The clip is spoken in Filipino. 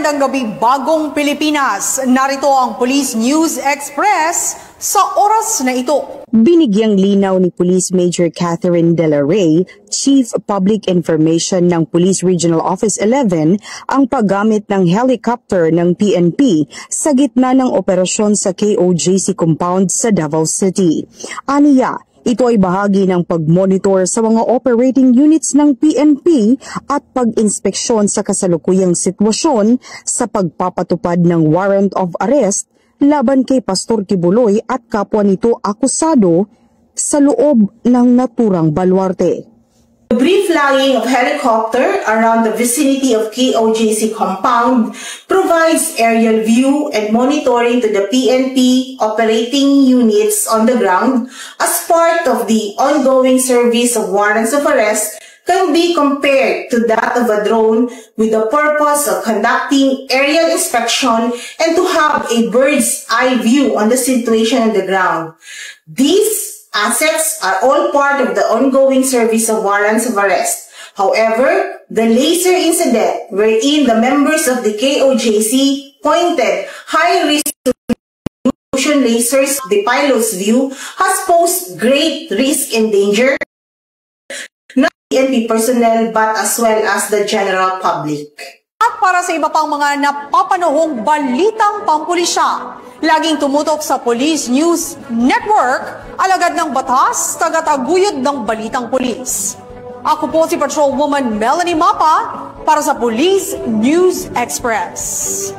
Magandang gabi, Bagong Pilipinas. Narito ang Police News Express sa oras na ito. Binigyang linaw ni Police Major Catherine De La Rey, Chief Public Information ng Police Regional Office 11, ang paggamit ng helicopter ng PNP sa gitna ng operasyon sa KOJC compound sa Davao City. Aniya, ito ay bahagi ng pag-monitor sa mga operating units ng PNP at pag-inspeksyon sa kasalukuyang sitwasyon sa pagpapatupad ng warrant of arrest laban kay Pastor Kibuloy at kapwa nito akusado sa loob ng naturang baluarte. The brief flying of helicopter around the vicinity of KOJC compound provides aerial view and monitoring to the PNP operating units on the ground as part of the ongoing service of warrants of arrest can be compared to that of a drone with the purpose of conducting aerial inspection and to have a bird's eye view on the situation on the ground. These assets are all part of the ongoing service of warrants of arrest. However, the laser incident wherein the members of the KOJC pointed high-resolution lasers to the pilot's view has posed great risk and danger not to PNP personnel but as well as the general public. At para sa iba pang mga napapanahong balitang pampulisya, laging tumutok sa Police News Network, alagad ng batas, tagataguyod ng balitang pulis. Ako po si Patrolwoman Melanie Mapa para sa Police News Express.